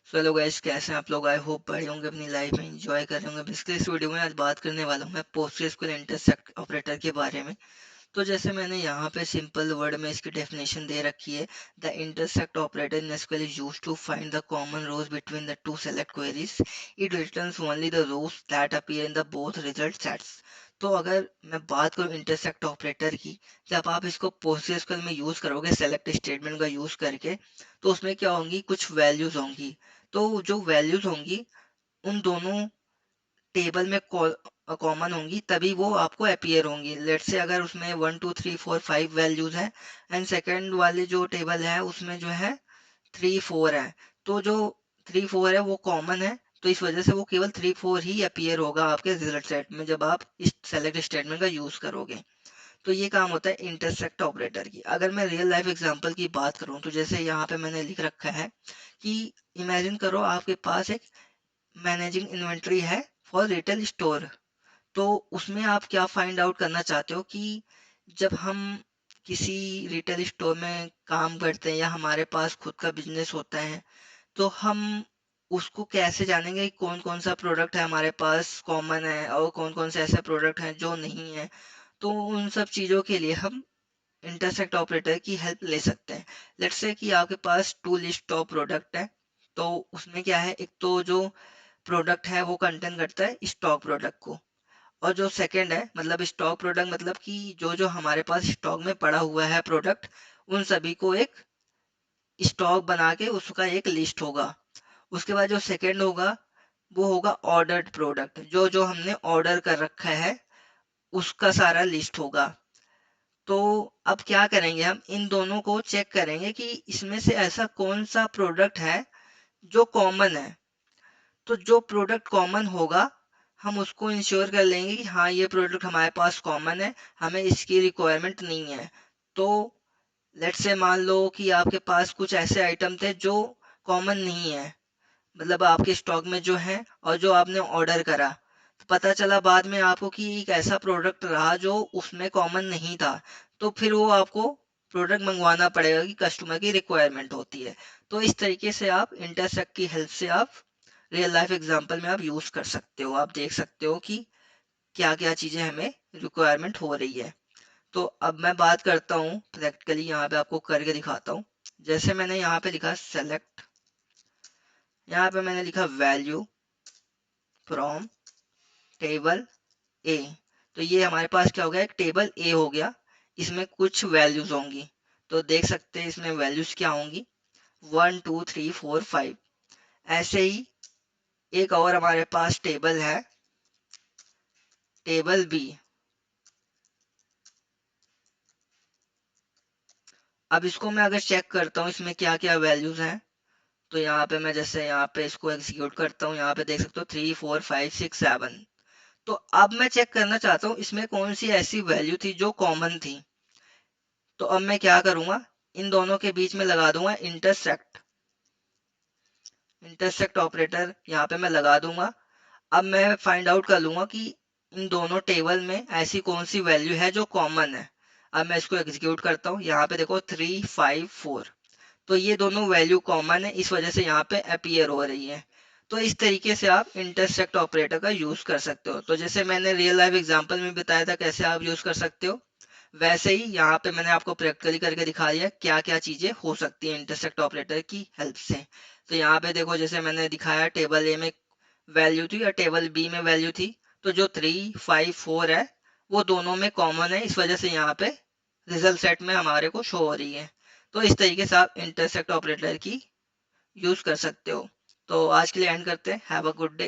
So hello guys, कैसे हैं आप लोग। आई होप बढ़िया होंगे, अपनी लाइफ में एंजॉय कर रहे होंगे। बेसिकली इस वीडियो में आज बात करने वाला हूँ मैं पोस्टग्रेसक्यूएल इंटरसेक्ट ऑपरेटर के बारे में। तो जैसे मैंने यहाँ पे सिंपल वर्ड में इसकी डेफिनेशन दे रखी है। The intersect operator in SQL is used to find the common rows between the two select queries. It returns only the rows that appear in the both result sets. तो अगर मैं बात करूँ इंटरसेक्ट ऑपरेटर की, जब आप इसको पोस्टग्रेसक्यूएल में यूज करोगे सेलेक्ट स्टेटमेंट का यूज करके, तो उसमें क्या होंगी, कुछ वैल्यूज होंगी। तो जो वैल्यूज होंगी उन दोनों टेबल में कॉमन होंगी, तभी वो आपको अपीयर होंगी। लेट से अगर उसमें 1 2 3 4 5 वैल्यूज है एंड सेकंड वाले जो टेबल है उसमें जो है 3 4 है, तो जो 3 4 है वो कॉमन है। तो इस वजह से वो केवल 3 4 ही अपीयर होगा आपके रिजल्ट सेट में जब आप इस सेलेक्ट स्टेटमेंट का यूज करोगे। तो ये काम होता है इंटरसेक्ट ऑपरेटर की। अगर मैं रियल लाइफ एग्जांपल की बात करूं, तो जैसे यहाँ पे मैंने लिख रखा है कि इमेजिन करो आपके पास एक मैनेजिंग इन्वेंट्री है फॉर रिटेल स्टोर। तो उसमें आप क्या फाइंड आउट करना चाहते हो कि जब हम किसी रिटेल स्टोर में काम करते हैं या हमारे पास खुद का बिजनेस होता है, तो हम उसको कैसे जानेंगे कि कौन कौन सा प्रोडक्ट है हमारे पास कॉमन है और कौन कौन से ऐसे प्रोडक्ट हैं जो नहीं है। तो उन सब चीज़ों के लिए हम इंटरसेक्ट ऑपरेटर की हेल्प ले सकते हैं। लेट्स से कि आपके पास टू लिस्ट ऑफ प्रोडक्ट है। तो उसमें क्या है, एक तो जो प्रोडक्ट है वो कंटेन करता है स्टॉक प्रोडक्ट को, और जो सेकंड है मतलब स्टॉक प्रोडक्ट मतलब कि जो जो हमारे पास स्टॉक में पड़ा हुआ है प्रोडक्ट, उन सभी को एक स्टॉक बना के उसका एक लिस्ट होगा। उसके बाद जो सेकंड होगा वो होगा ऑर्डर्ड प्रोडक्ट, जो जो हमने ऑर्डर कर रखा है उसका सारा लिस्ट होगा। तो अब क्या करेंगे, हम इन दोनों को चेक करेंगे कि इसमें से ऐसा कौन सा प्रोडक्ट है जो कॉमन है। तो जो प्रोडक्ट कॉमन होगा हम उसको इंश्योर कर लेंगे कि हाँ ये प्रोडक्ट हमारे पास कॉमन है, हमें इसकी रिक्वायरमेंट नहीं है। तो लेट्स से मान लो कि आपके पास कुछ ऐसे आइटम थे जो कॉमन नहीं है, मतलब आपके स्टॉक में जो है और जो आपने ऑर्डर करा, तो पता चला बाद में आपको कि एक ऐसा प्रोडक्ट रहा जो उसमें कॉमन नहीं था। तो फिर वो आपको प्रोडक्ट मंगवाना पड़ेगा कि कस्टमर की रिक्वायरमेंट होती है। तो इस तरीके से आप इंटरसेक्ट की हेल्प से आप रियल लाइफ एग्जांपल में आप यूज कर सकते हो। आप देख सकते हो कि क्या क्या चीजें हमें रिक्वायरमेंट हो रही है। तो अब मैं बात करता हूँ प्रैक्टिकली, यहाँ पे आपको करके दिखाता हूँ। जैसे मैंने यहाँ पे लिखा सेलेक्ट, यहाँ पे मैंने लिखा वैल्यू फ्रॉम टेबल ए। तो ये हमारे पास क्या हो गया, एक टेबल ए हो गया। इसमें कुछ वैल्यूज होंगी, तो देख सकते हैं इसमें वैल्यूज क्या होंगी, 1 2 3 4 5। ऐसे ही एक और हमारे पास टेबल है, टेबल बी। अब इसको मैं अगर चेक करता हूँ इसमें क्या क्या वैल्यूज हैं, तो यहाँ पे मैं जैसे यहाँ पे इसको एग्जीक्यूट करता हूँ, यहाँ पे देख सकते हो 3 4 5 6 7। तो अब मैं चेक करना चाहता हूँ इसमें कौन सी ऐसी वैल्यू थी जो कॉमन थी। तो अब मैं क्या करूंगा, इन दोनों के बीच में लगा दूंगा इंटरसेक्ट। इंटरसेक्ट ऑपरेटर यहाँ पे मैं लगा दूंगा। अब मैं फाइंड आउट कर लूंगा कि इन दोनों टेबल में ऐसी कौन सी वैल्यू है जो कॉमन है। अब मैं इसको एग्जीक्यूट करता हूँ, यहाँ पे देखो 3 5 4। तो ये दोनों वैल्यू कॉमन है, इस वजह से यहाँ पे अपीयर हो रही है। तो इस तरीके से आप इंटरसेक्ट ऑपरेटर का यूज कर सकते हो। तो जैसे मैंने रियल लाइफ एग्जांपल में बताया था कैसे आप यूज कर सकते हो, वैसे ही यहाँ पे मैंने आपको प्रैक्टिकली करके दिखा दिया क्या क्या चीजें हो सकती हैं इंटरसेक्ट ऑपरेटर की हेल्प से। तो यहाँ पे देखो जैसे मैंने दिखाया टेबल ए में वैल्यू थी और टेबल बी में वैल्यू थी, तो जो 3 5 4 है वो दोनों में कॉमन है, इस वजह से यहाँ पे रिजल्ट सेट में हमारे को शो हो रही है। तो इस तरीके से आप इंटरसेक्ट ऑपरेटर की यूज कर सकते हो। तो आज के लिए एंड करते हैं। Have a good day.